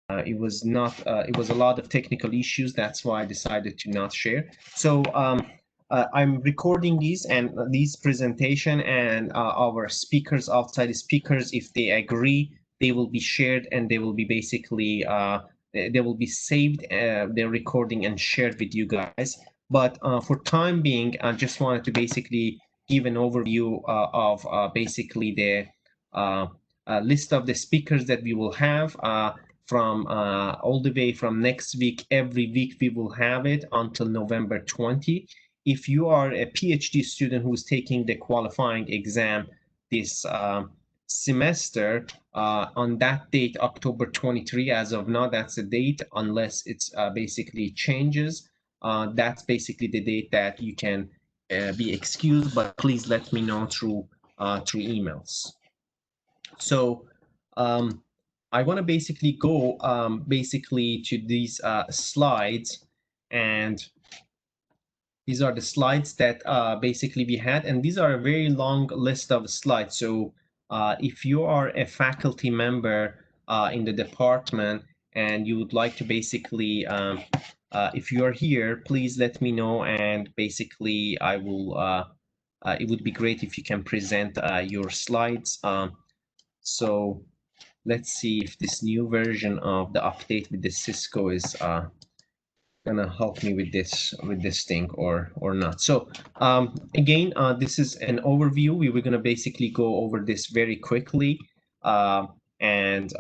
it was not. It was a lot of technical issues. That's why I decided to not share. So I'm recording these and these presentation, and our speakers, outside speakers, if they agree, they will be shared and they will be basically they will be saved, their recording, and shared with you guys. But for time being, I just wanted to basically give an overview of basically the list of the speakers that we will have from all the way from next week. Every week we will have it until November 20. If you are a PhD student who's taking the qualifying exam this semester, on that date, October 23, as of now, that's the date, unless it's basically changes. That's basically the date that you can be excused, but please let me know through emails. So I want to basically go basically to these slides, and these are the slides that basically we had, and these are a very long list of slides. So if you are a faculty member in the department and you would like to basically, if you are here, please let me know, and basically I will, it would be great if you can present your slides. So let's see if this new version of the update with the Cisco is gonna help me with this thing or not. So again, this is an overview. We were gonna basically go over this very quickly, and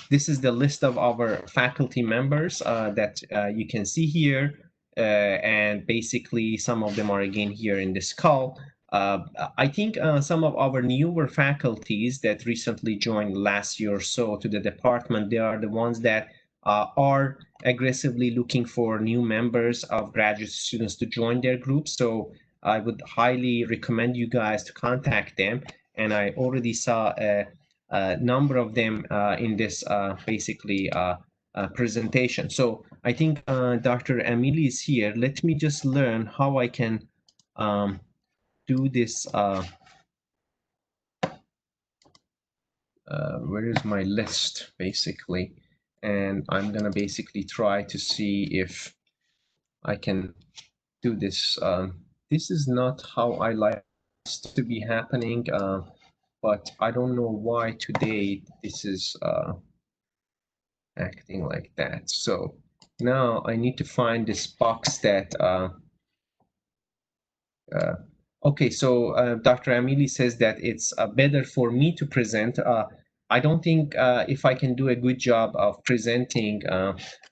this is the list of our faculty members that you can see here, and basically some of them are again here in this call. I think some of our newer faculties that recently joined last year or so to the department, they are the ones that are aggressively looking for new members of graduate students to join their group. So I would highly recommend you guys to contact them. And I already saw a number of them in this basically presentation. So I think Dr. Emily is here. Let me just learn how I can do this. Where is my list basically? And I'm gonna basically try to see if I can do this. This is not how I like this to be happening, but I don't know why today this is acting like that. So now I need to find this box that okay, so Dr. Amili says that it's better for me to present. I don't think if I can do a good job of presenting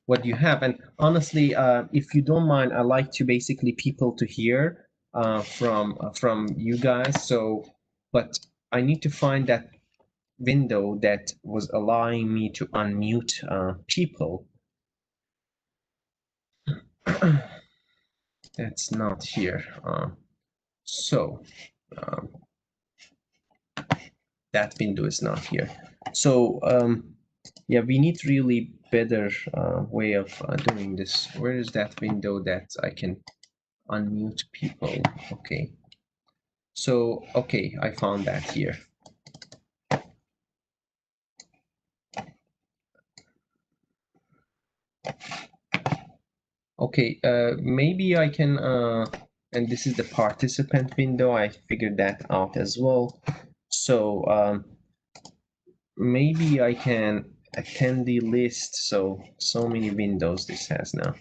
what you have. And honestly, if you don't mind, I like to basically people to hear from you guys. So, but I need to find that window that was allowing me to unmute people. That's not here. So that window is not here. So yeah, we need really better way of doing this. Where is that window that I can unmute people? Okay. So, okay, I found that here. Okay, maybe I can, and this is the participant window. I figured that out as well. So maybe I can attendee list. So many windows this has now.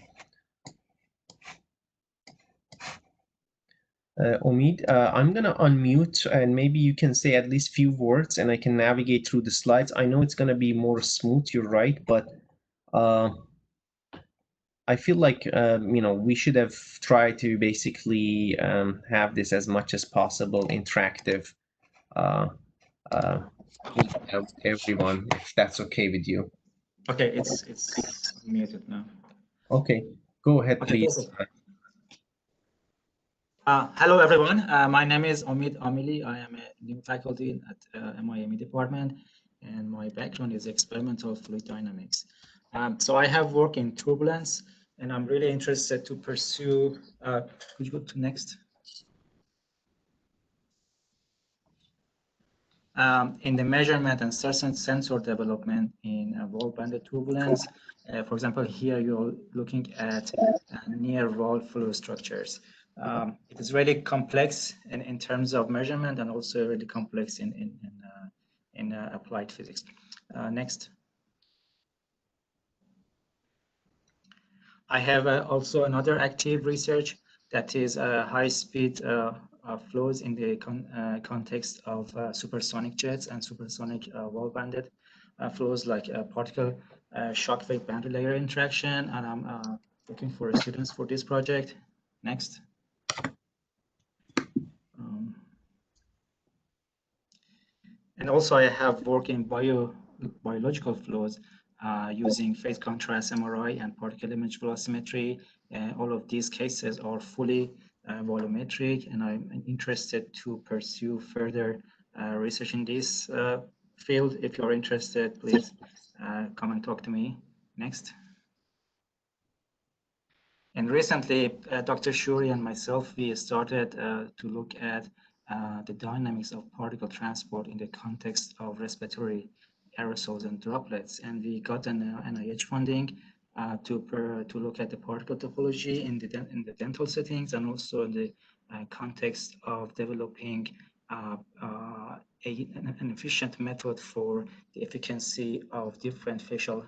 Omid, I'm gonna unmute and maybe you can say at least few words and I can navigate through the slides. I know it's gonna be more smooth, you're right, but I feel like you know, we should have tried to basically have this as much as possible interactive with everyone, if that's okay with you. Okay, it's muted now. Okay, go ahead, okay, please. Hello, everyone. My name is Omid Amili. I am a new faculty at MIME department, and my background is experimental fluid dynamics. So I have worked in turbulence, and I'm really interested to pursue. Could you go to next? in the measurement and certain sensor development in wall-bounded turbulence. For example, here you're looking at near wall flow structures. It is really complex in terms of measurement and also really complex in applied physics. Next. I have also another active research that is high-speed flows in the context of supersonic jets and supersonic wall-banded flows like particle shockwave boundary layer interaction. And I'm looking for students for this project. Next. And also I have worked in biological flows using phase contrast MRI and particle image velocimetry. All of these cases are fully volumetric, and I'm interested to pursue further research in this field. If you're interested, please come and talk to me. Next. And recently, Dr. Shuri and myself, we started to look at the dynamics of particle transport in the context of respiratory aerosols and droplets. And we got an NIH funding to look at the particle topology in the dental settings, and also in the context of developing an efficient method for the efficacy of different facial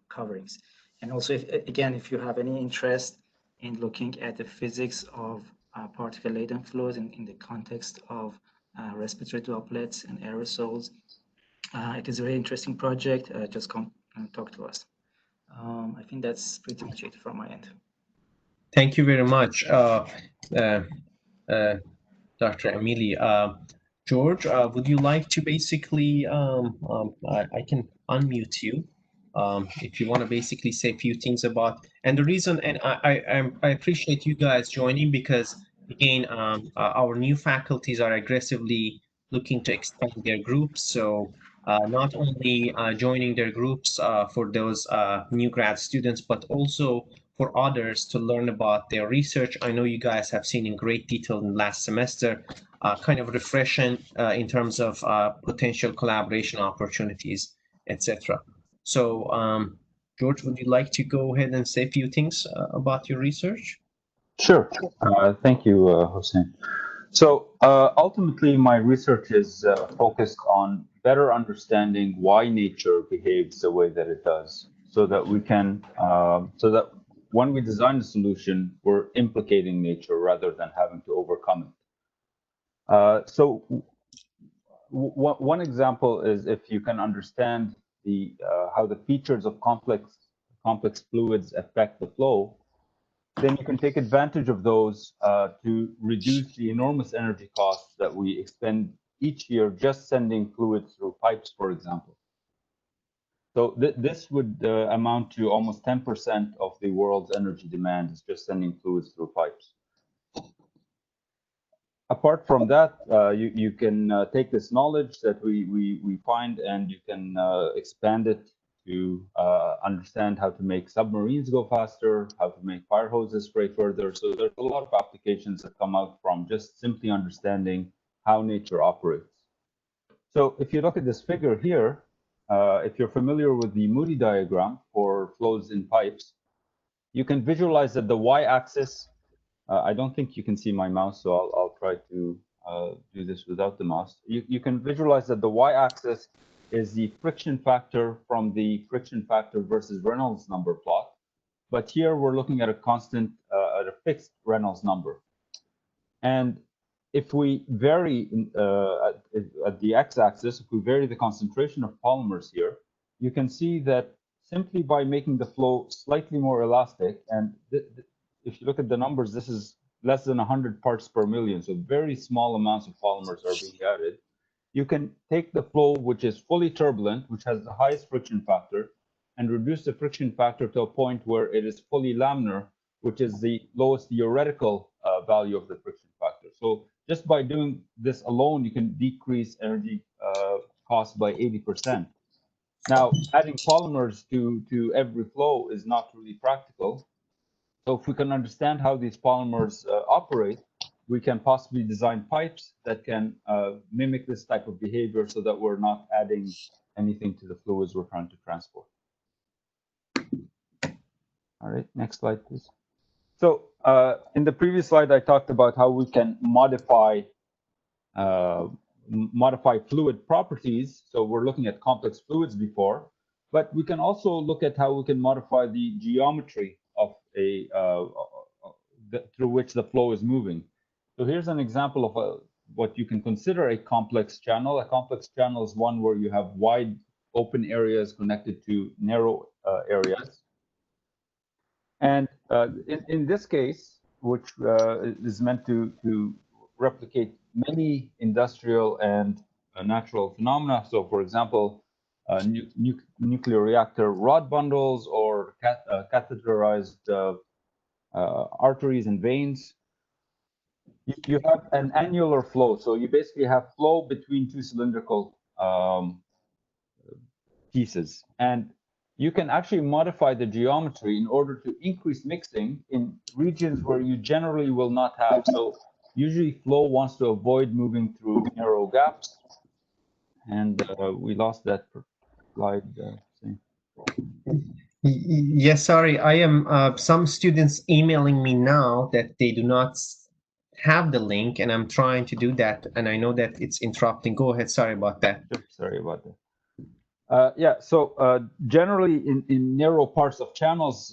coverings. And also, if you have any interest in looking at the physics of particle-laden flows in the context of respiratory droplets and aerosols, it is a very interesting project. Just come and talk to us. I think that's pretty much it from my end. Thank you very much, Dr. Emily. George, would you like to basically, I can unmute you if you want to basically say a few things about, and the reason, and I appreciate you guys joining, because again, our new faculties are aggressively looking to expand their groups. So not only joining their groups for those new grad students, but also for others to learn about their research. I know you guys have seen in great detail in last semester, kind of refreshing in terms of potential collaboration opportunities, etc. So, George, would you like to go ahead and say a few things about your research? Sure. Thank you, Hossein. So ultimately, my research is focused on better understanding why nature behaves the way that it does, so that we can, so that when we design a solution, we're implicating nature rather than having to overcome it. So one example is if you can understand the how the features of complex fluids affect the flow, then you can take advantage of those to reduce the enormous energy costs that we expend each year just sending fluids through pipes, for example. So this would amount to almost 10% of the world's energy demand is just sending fluids through pipes. Apart from that, you can take this knowledge that we find, and you can expand it to understand how to make submarines go faster, how to make fire hoses spray further. So there's a lot of applications that come out from just simply understanding how nature operates. So if you look at this figure here, if you're familiar with the Moody diagram for flows in pipes, you can visualize that the y-axis, I don't think you can see my mouse, so I'll try to do this without the mouse. You can visualize that the y-axis is the friction factor from the friction factor versus Reynolds number plot. But here we're looking at a constant, at a fixed Reynolds number. And if we vary at the x-axis, if we vary the concentration of polymers here, you can see that simply by making the flow slightly more elastic, and if you look at the numbers, this is less than 100 parts per million, so very small amounts of polymers are being added. You can take the flow, which is fully turbulent, which has the highest friction factor, and reduce the friction factor to a point where it is fully laminar, which is the lowest theoretical value of the friction factor. So just by doing this alone, you can decrease energy costs by 80%. Now, adding polymers to every flow is not really practical. So if we can understand how these polymers operate, we can possibly design pipes that can mimic this type of behavior so that we're not adding anything to the fluids we're trying to transport. All right, next slide, please. So in the previous slide, I talked about how we can modify fluid properties. So we're looking at complex fluids before, but we can also look at how we can modify the geometry of a through which the flow is moving. So here's an example of what you can consider a complex channel. A complex channel is one where you have wide open areas connected to narrow areas. And in this case, which is meant to replicate many industrial and natural phenomena. So, for example, nuclear reactor rod bundles or catheterized arteries and veins. You have an annular flow. So you basically have flow between two cylindrical pieces. And you can actually modify the geometry in order to increase mixing in regions where you generally will not have. So usually flow wants to avoid moving through narrow gaps. And we lost that slide. Yes, sorry. I am some students emailing me now that they do not have the link, and I'm trying to do that, and I know that it's interrupting. Go ahead. Sorry about that. Sure, sorry about that. Yeah, so generally in narrow parts of channels,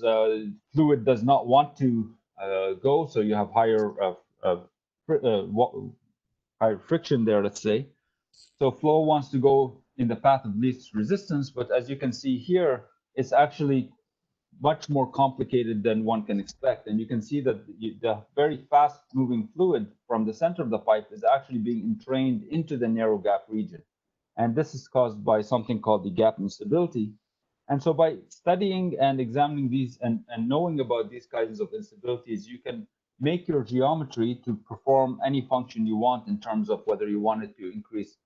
fluid does not want to go, so you have higher friction there, let's say. So flow wants to go in the path of least resistance, but as you can see here, it's actually much more complicated than one can expect. And you can see that the very fast moving fluid from the center of the pipe is actually being entrained into the narrow gap region. And this is caused by something called the gap instability. And so by studying and examining these and knowing about these kinds of instabilities, you can make your geometry to perform any function you want in terms of whether you want it to increase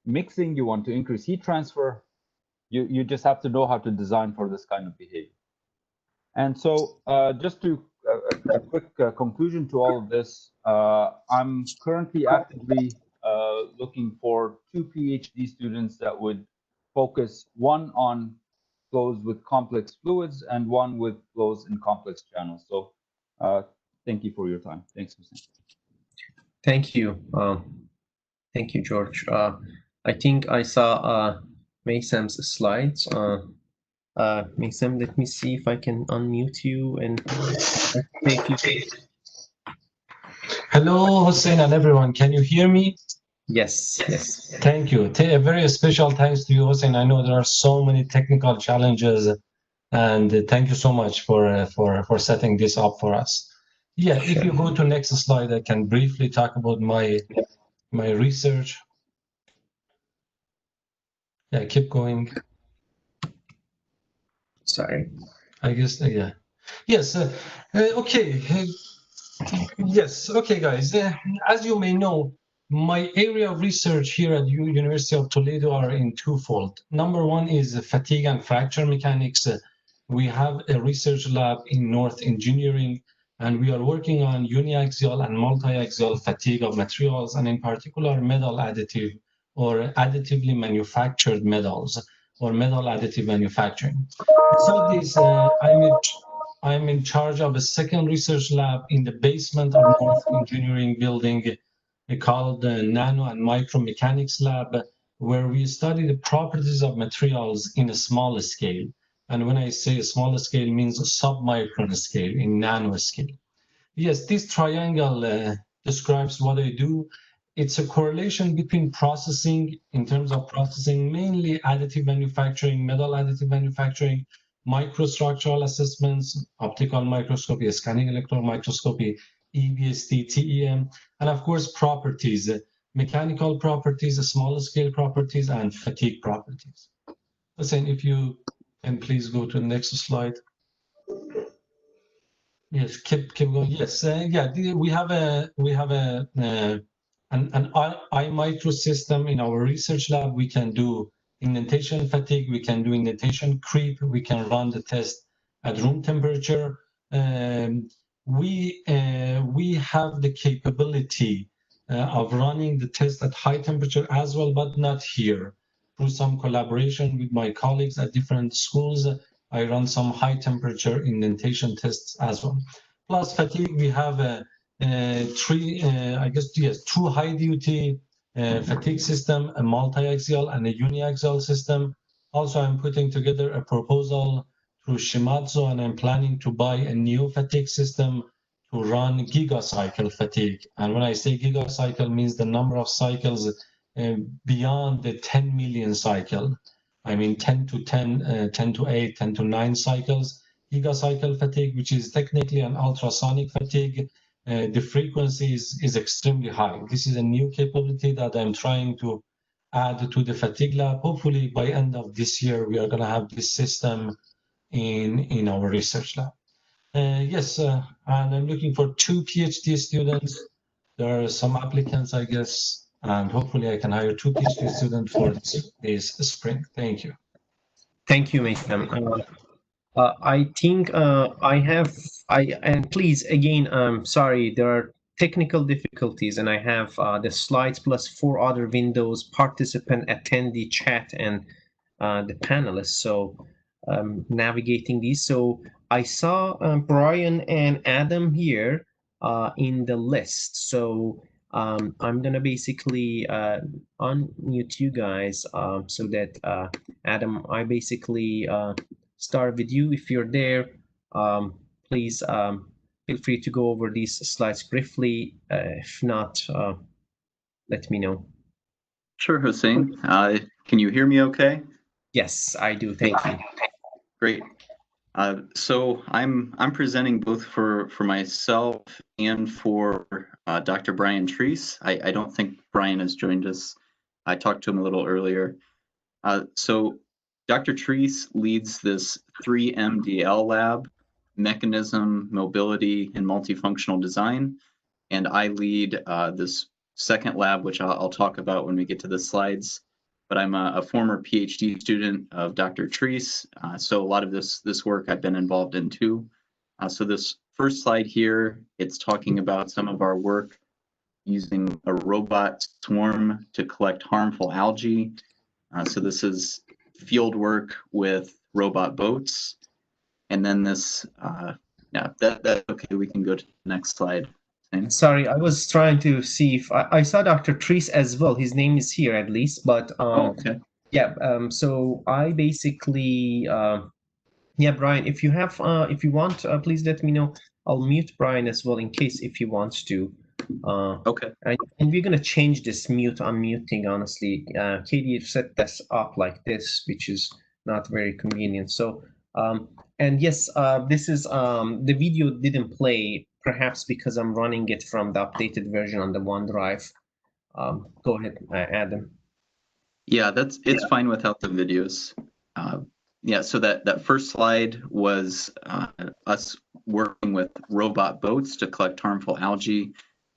mixing, you want to increase heat transfer. You just have to know how to design for this kind of behavior. And so just to a quick conclusion to all of this, I'm currently actively looking for 2 PhD students that would focus, one on flows with complex fluids and one with flows in complex channels. So thank you for your time. Thanks, Hussein. Thank you. Thank you, George. I think I saw Maysam's slides. Maysam, let me see if I can unmute you and take you. Hello, Hussein and everyone. Can you hear me? Yes, yes. Thank you. A very special thanks to you, Hussein. I know there are so many technical challenges, and thank you so much for setting this up for us. Yeah, if you go to next slide, I can briefly talk about my research. Yeah, keep going. Sorry. I guess, yeah. Yes, okay. Yes, okay, guys. As you may know, my area of research here at University of Toledo are in twofold. Number one is fatigue and fracture mechanics. We have a research lab in North Engineering, and we are working on uniaxial and multi-axial fatigue of materials, and in particular, metal additive or additively manufactured metals or metal additive manufacturing. So this, I'm in charge of a second research lab in the basement of North Engineering building called the Nano and Micromechanics Lab, where we study the properties of materials in a small scale. And when I say a small scale, it means a sub-micron scale, in nano scale. Yes, this triangle describes what I do. It's a correlation between processing, in terms of processing, mainly additive manufacturing, metal additive manufacturing, microstructural assessments, optical microscopy, scanning electron microscopy, EBSD, TEM, and of course properties, mechanical properties, small scale properties, and fatigue properties. Hussein, if you can please go to the next slide. Yes, keep going. Yes, yeah, we have an iMicro system in our research lab. We can do indentation fatigue, we can do indentation creep, we can run the test at room temperature. we have the capability of running the test at high temperature as well, but not here. Through some collaboration with my colleagues at different schools, I run some high temperature indentation tests as well. Plus fatigue, we have two high duty fatigue system, a multi-axial and a uniaxial system. Also, I'm putting together a proposal through Shimadzu, and I'm planning to buy a new fatigue system to run gigacycle fatigue. And when I say gigacycle, means the number of cycles beyond the 10 million cycle. I mean 10 to 10, 10 to 8, 10 to 9 cycles. Gigacycle fatigue, which is technically an ultrasonic fatigue, the frequency is extremely high. This is a new capability that I'm trying to add to the fatigue lab. Hopefully by end of this year, we are going to have this system in our research lab. Yes, and I'm looking for 2 PhD students. There are some applicants, I guess, and hopefully I can hire 2 PhD students for this spring. Thank you. Thank you, Maitam. I think and please, again, sorry, there are technical difficulties, and I have the slides plus 4 other windows, participant, attendee, chat, and the panelists. So navigating these. So I saw Brian and Adam here in the list. So I'm gonna basically unmute you guys so that Adam, I basically start with you. If you're there, please feel free to go over these slides briefly. If not, let me know. Sure, Hussein. Can you hear me okay? Yes, I do. Thank you. Great. So I'm presenting both for myself and for Dr. Brian Treese. I don't think Brian has joined us. I talked to him a little earlier. So Dr. Treese leads this 3MDL lab, mechanism, mobility, and multifunctional design. And I lead this second lab, which I'll talk about when we get to the slides. But I'm a former PhD student of Dr. Treese, so a lot of this work I've been involved in too. So this first slide here, it's talking about some of our work using a robot swarm to collect harmful algae. So this is field work with robot boats. And then this, yeah, that's okay, we can go to the next slide. Sorry, I was trying to see if I saw Dr. Treese as well. His name is here at least, but okay. Yeah. So I basically, yeah, Brian, if you have, if you want, please let me know. I'll mute Brian as well in case if he wants to. Okay. And we're gonna change this mute unmuting. Honestly, Katie set this up like this, which is not very convenient. So, and yes, this is the video didn't play, perhaps because I'm running it from the updated version on the OneDrive. Go ahead, Adam. Yeah, it's fine without the videos. Yeah, so that first slide was us working with robot boats to collect harmful algae.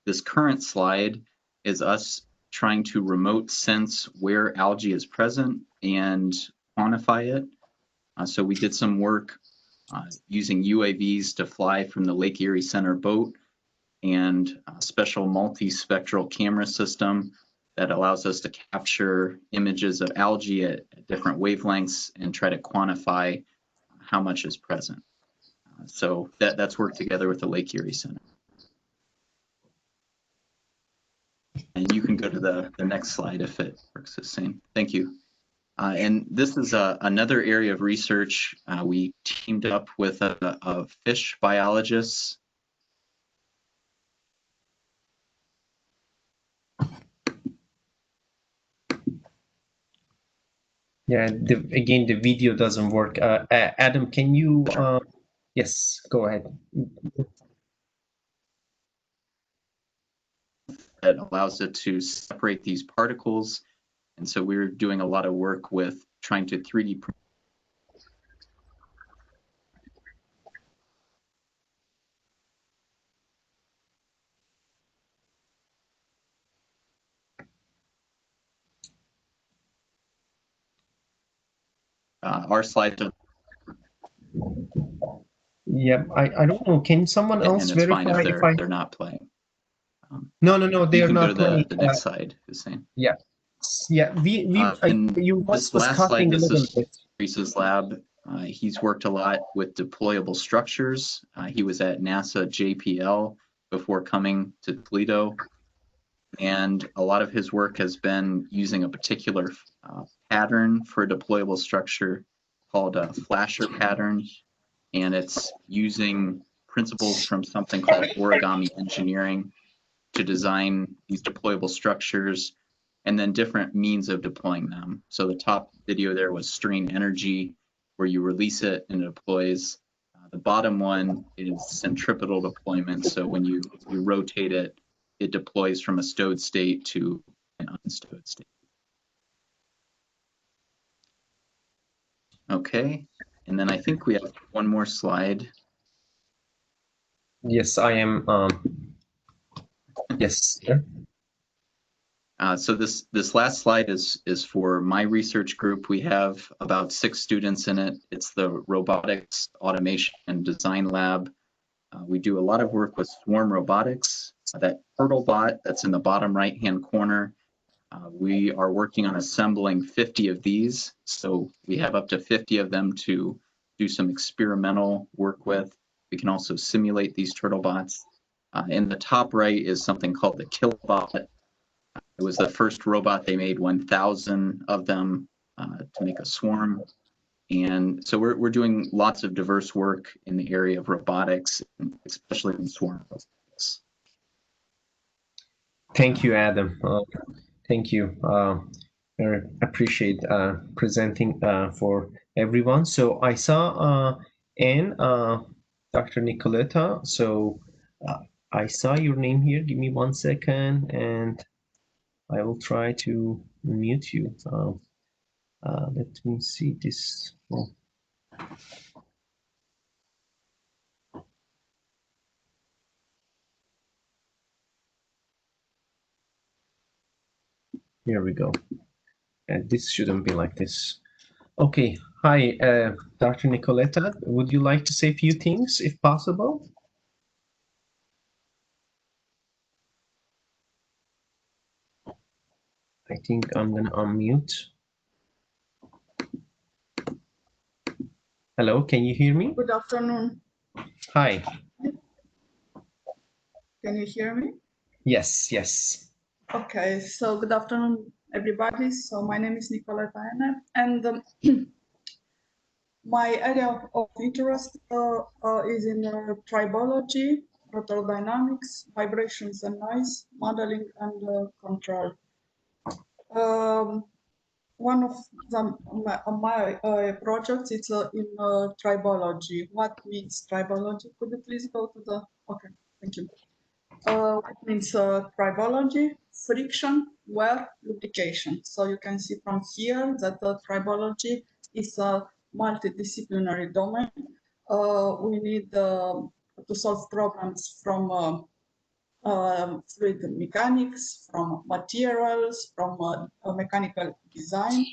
This current slide is us trying to remote sense where algae is present and quantify it. So we did some work using UAVs to fly from the Lake Erie Center boat and a special multispectral camera system that allows us to capture images of algae at different wavelengths and try to quantify how much is present. So that's worked together with the Lake Erie Center. And you can go to the next slide if it works the same. Thank you. And this is another area of research. We teamed up with a fish biologist. Yeah, again, the video doesn't work. Adam, can you, yes, go ahead. That allows it to separate these particles. And so we're doing a lot of work with trying to 3D print. Our slide. Yeah, I don't know. Can someone And else it's fine verify if if I? they're not playing. No, they You are can go not to playing. the next slide, Hussein. Yeah, yeah. And Your voice this was last slide, cutting a this little is bit. Reese's lab. He's worked a lot with deployable structures. He was at NASA JPL before coming to Toledo. And a lot of his work has been using a particular pattern for a deployable structure called a flasher pattern. And it's using principles from something called origami engineering to design these deployable structures and then different means of deploying them. So the top video there was strain energy, where you release it and it deploys. The bottom one is centripetal deployment. So when you rotate it, it deploys from a stowed state to an unstowed state. Okay, and then I think we have one more slide. Yes, I am. Yes. Yeah. So this last slide is for my research group. We have about 6 students in it. It's the Robotics Automation and Design Lab. We do a lot of work with swarm robotics. That turtle bot that's in the bottom right-hand corner, we are working on assembling 50 of these. So we have up to 50 of them to do some experimental work with. We can also simulate these turtle bots. In the top right is something called the Killbot. It was the first robot they made, 1,000 of them to make a swarm. And so we're doing lots of diverse work in the area of robotics, especially in swarm robotics. Thank you, Adam. Thank you. I appreciate presenting for everyone. So I saw Anne, Dr. Nicoletta. So I saw your name here. Give me 1 second, and I will try to mute you. Let me see this. Oh. Here we go. And this shouldn't be like this. Okay. Hi, Dr. Nicoletta. Would you like to say a few things, if possible? I think I'm going to unmute. Hello, can you hear me? Good afternoon. Hi. Can you hear me? Yes, yes. Okay, so good afternoon, everybody. So my name is Nicoleta Ene, and my area of interest is in tribology, rotor dynamics, vibrations and noise, modeling and control. One of my projects is in tribology. What means tribology? Could you please go to the, okay, thank you. It means tribology, friction, wear, lubrication. So you can see from here that tribology is a multidisciplinary domain. We need to solve problems from fluid mechanics, from materials, from mechanical design,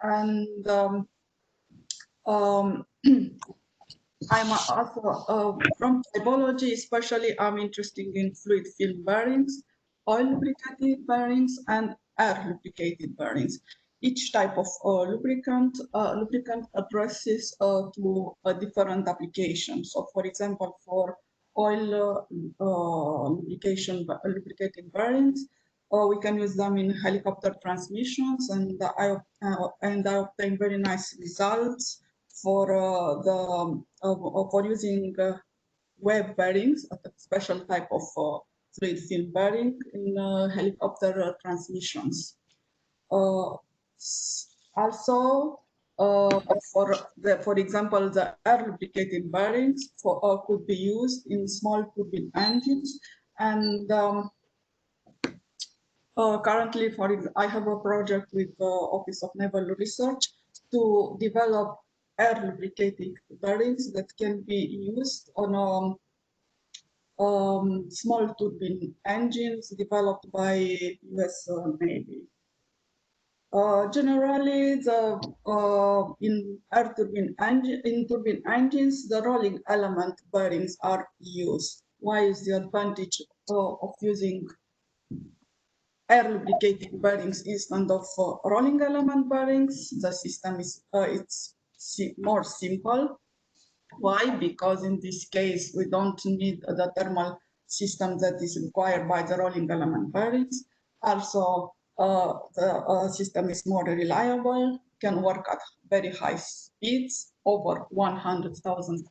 and I'm also from tribology, especially I'm interested in fluid film bearings, oil lubricated bearings, and air lubricated bearings. Each type of lubricant addresses to a different application. So, for example, for oil lubricating bearings, we can use them in helicopter transmissions, and I obtain very nice results for for using wave bearings, a special type of fluid film bearing in helicopter transmissions. Also, for example, the air lubricating bearings could be used in small turbine engines, and currently, I have a project with the Office of Naval Research to develop air lubricating bearings that can be used on small turbine engines developed by US Navy. Generally, in turbine engines, the rolling element bearings are used. Why is the advantage of using air lubricating bearings instead of rolling element bearings? The system is more simple. Why? Because in this case, we don't need the thermal system that is required by the rolling element bearings. Also, the system is more reliable, can work at very high speeds, over 100,000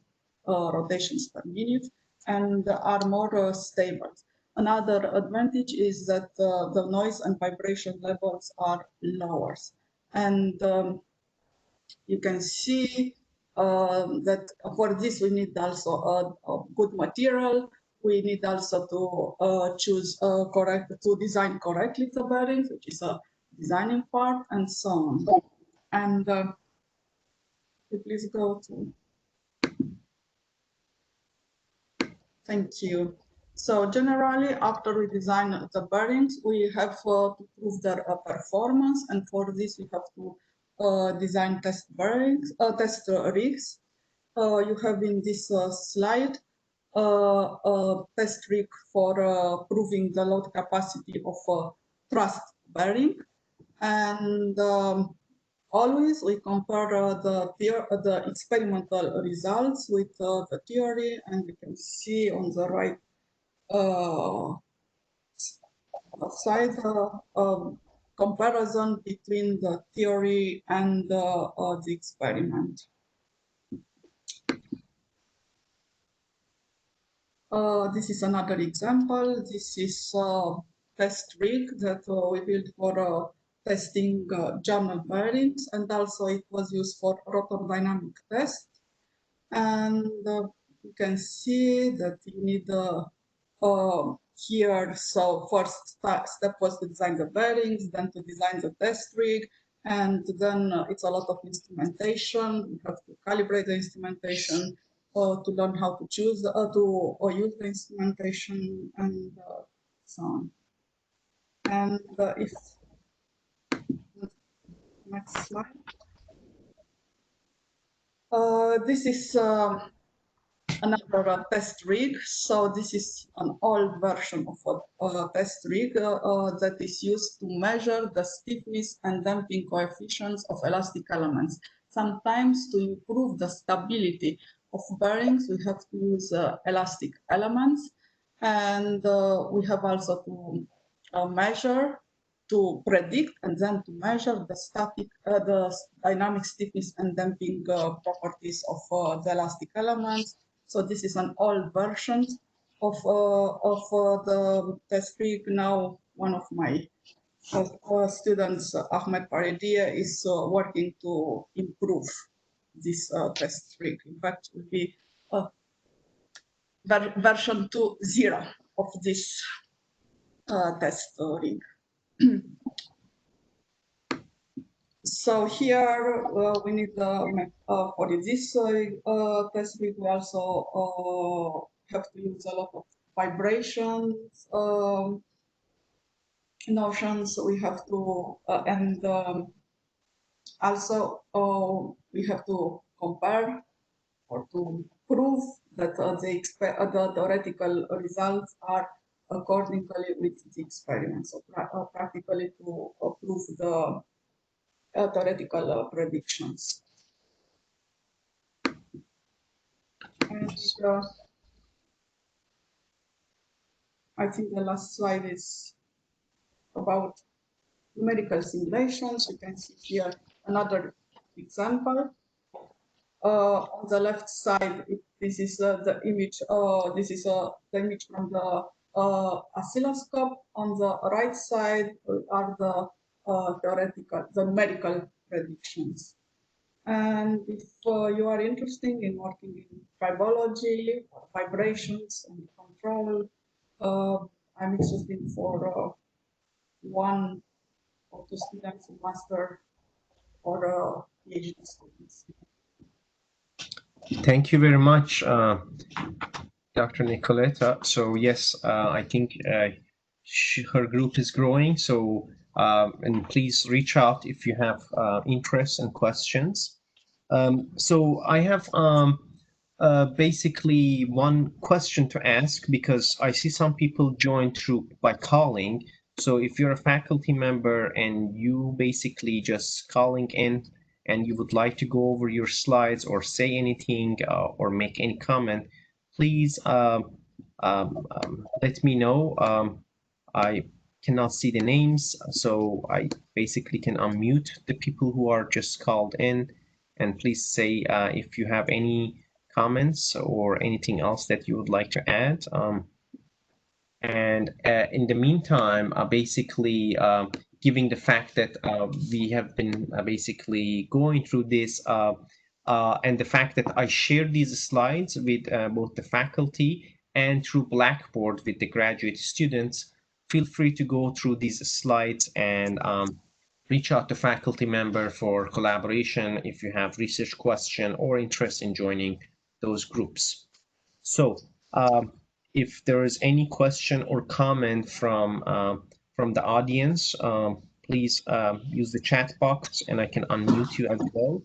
rotations per minute, and are more stable. Another advantage is that the noise and vibration levels are lower. And you can see that for this we need also a good material. We need also to choose to design correctly the bearings, which is a designing part, and so on. And please go to. Thank you. So generally, after we design the bearings, we have to prove their performance, and for this we have to design test bearings, test rigs. You have in this slide a test rig for proving the load capacity of a thrust bearing, and always we compare the experimental results with the theory, and you can see on the right side comparison between the theory and the experiment. This is another example. This is a test rig that we built for testing journal bearings, and also it was used for rotor dynamic test. And you can see that you need here, so first step was to design the bearings, then to design the test rig, and then it's a lot of instrumentation. We have to calibrate the instrumentation, to learn how to choose to use the instrumentation, and so on. And if next slide, this is another test rig. So this is an old version of a test rig that is used to measure the stiffness and damping coefficients of elastic elements. Sometimes to improve the stability of bearings, we have to use elastic elements, and we have also to measure, to predict, and then to measure the dynamic stiffness and damping properties of the elastic elements. So this is an old version of the test rig. Now one of my students, Ahmed Paredia, is working to improve this test rig. In fact, it will be version 2.0 of this test rig. So here we need for this test rig, we also have to use a lot of vibrations notions. We have to and also we have to compare or to prove that the theoretical results are accordingly with the experiments. So practically to prove the theoretical predictions. And I think the last slide is about numerical simulations. You can see here another example. On the left side, this is the image. This is the image from the oscilloscope. On the right side are the numerical predictions. And if you are interested in working in tribology, vibrations, and control, I'm interested for one or two students, a master or PhD students. Thank you very much, Dr. Nicoletta. So yes, I think her group is growing. So and please reach out if you have interests and questions. So I have basically one question to ask, because I see some people join through by calling. So if you're a faculty member and you basically just calling in and you would like to go over your slides or say anything or make any comment, please let me know. I cannot see the names, so I basically can unmute the people who are just called in. And please say if you have any comments or anything else that you would like to add. And in the meantime, basically, given the fact that we have been basically going through this, and the fact that I shared these slides with both the faculty and through Blackboard with the graduate students, feel free to go through these slides and reach out to faculty member for collaboration if you have research question or interest in joining those groups. So if there is any question or comment from the audience, please use the chat box and I can unmute you as well.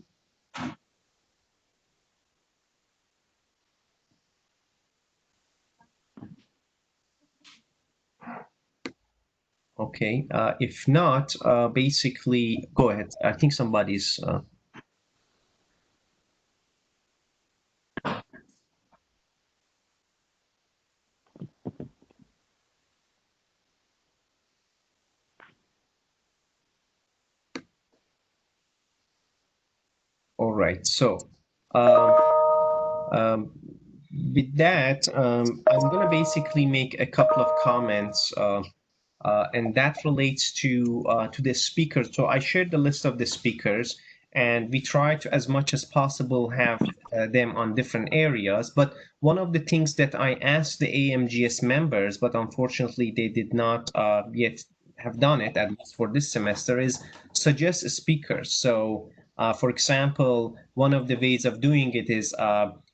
Okay, if not, basically, go ahead. I think somebody's. All right, so with that, I'm going to basically make a couple of comments, and that relates to the speakers. So I shared the list of the speakers, and we try to, as much as possible, have them on different areas. But one of the things that I asked the AMGS members, but unfortunately they did not yet have done it, at least for this semester, is suggest speakers. So for example, one of the ways of doing it is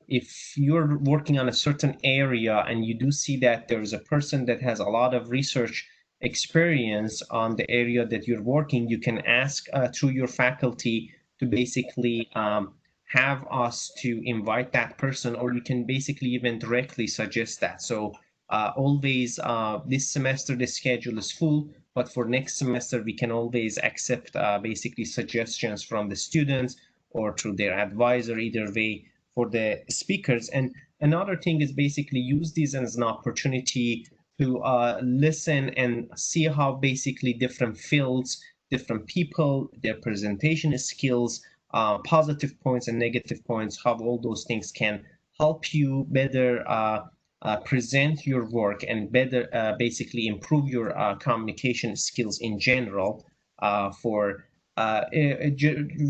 if you're working on a certain area and you do see that there's a person that has a lot of research experience on the area that you're working, you can ask through your faculty to basically have us to invite that person, or you can basically even directly suggest that. So always, this semester the schedule is full, but for next semester we can always accept basically suggestions from the students or through their advisor, either way, for the speakers. And another thing is basically use these as an opportunity to listen and see how basically different fields, different people, their presentation skills, positive points and negative points, how all those things can help you better present your work and better basically improve your communication skills in general for a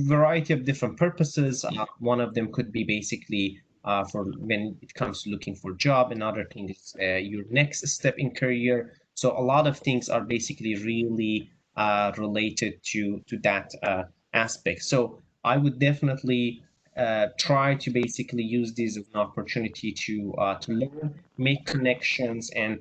variety of different purposes. One of them could be basically for when it comes to looking for a job. Another thing is your next step in career. So a lot of things are basically really related to that aspect. So I would definitely try to basically use this as an opportunity to learn, make connections, and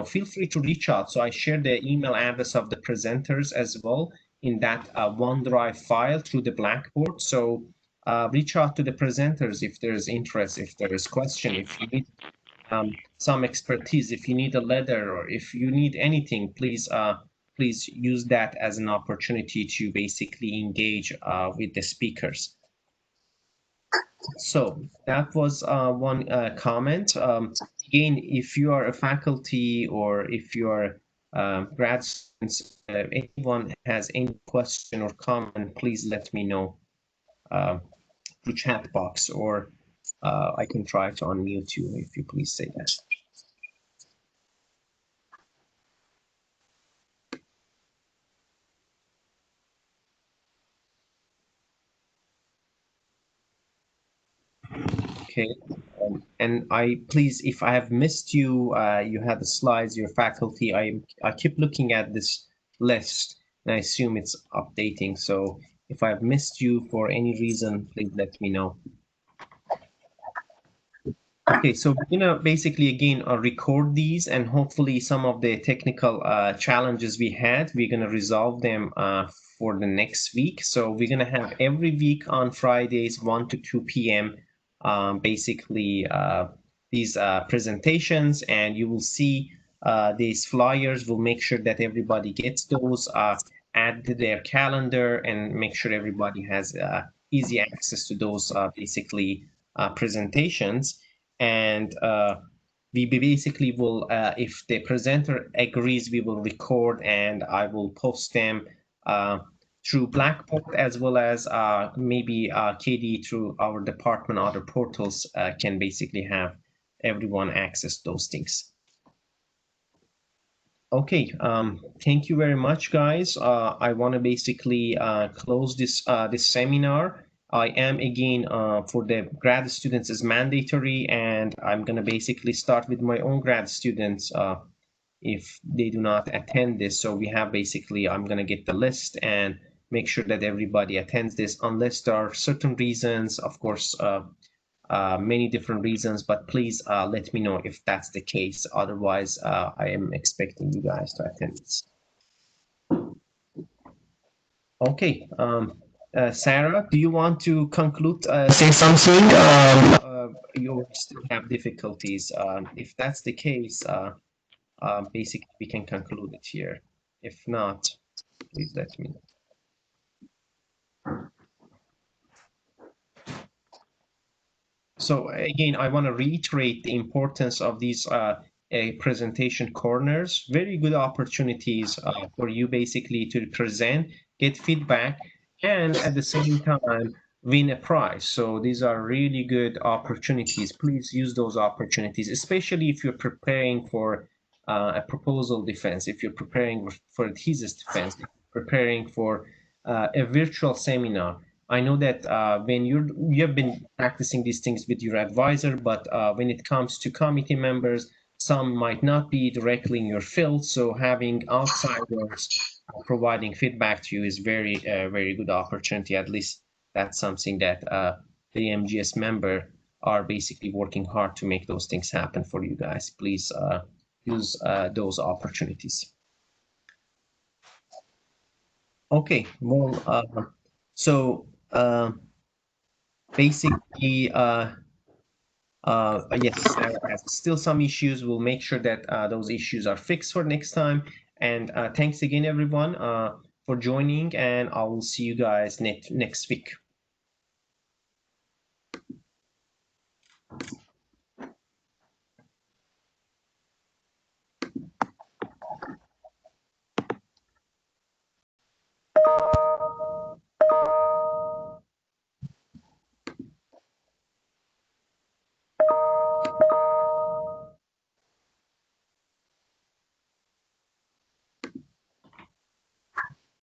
feel free to reach out. So I share the email address of the presenters as well in that OneDrive file through the Blackboard. So reach out to the presenters if there's interest, if there is question, if you need some expertise, if you need a letter, or if you need anything, please please use that as an opportunity to basically engage with the speakers. So that was one comment. Again, if you are a faculty or if you are grad students, anyone has any question or comment, please let me know through chat box, or I can try to unmute you if you please say that. Okay, and I please, if I have missed you, you had the slides, your faculty. I keep looking at this list, and I assume it's updating. So if I've missed you for any reason, please let me know. Okay, so we're gonna basically again record these, and hopefully some of the technical challenges we had, we're gonna resolve them for the next week. So we're gonna have every week on Fridays 1 to 2 p.m. Basically these presentations, and you will see these flyers. We'll make sure that everybody gets those, add to their calendar, and make sure everybody has easy access to those basically presentations. And we basically will, if the presenter agrees, we will record and I will post them through Blackboard, as well as maybe KD through our department. Other portals can basically have everyone access those things. Okay, thank you very much, guys. I want to basically close this seminar. I am again for the grad students is mandatory, and I'm gonna basically start with my own grad students if they do not attend this. So we have basically, I'm gonna get the list and make sure that everybody attends this, unless there are certain reasons, of course, many different reasons, but please let me know if that's the case. Otherwise, I am expecting you guys to attend this. Okay, Sarah, do you want to conclude, say something? You still have difficulties. If that's the case, basically we can conclude it here. If not, please let me know. So again, I want to reiterate the importance of these presentation corners. Very good opportunities for you basically to present, get feedback, and at the same time win a prize. So these are really good opportunities. Please use those opportunities, especially if you're preparing for a proposal defense, if you're preparing for a thesis defense, preparing for a virtual seminar. I know that when you have been practicing these things with your advisor, but when it comes to committee members, some might not be directly in your field. So having outsiders providing feedback to you is very good opportunity. At least that's something that the MGS member are basically working hard to make those things happen for you guys. Please use those opportunities. Okay, well, so basically, yes, Sarah has still some issues. We'll make sure that those issues are fixed for next time. And thanks again, everyone, for joining, and I will see you guys next week.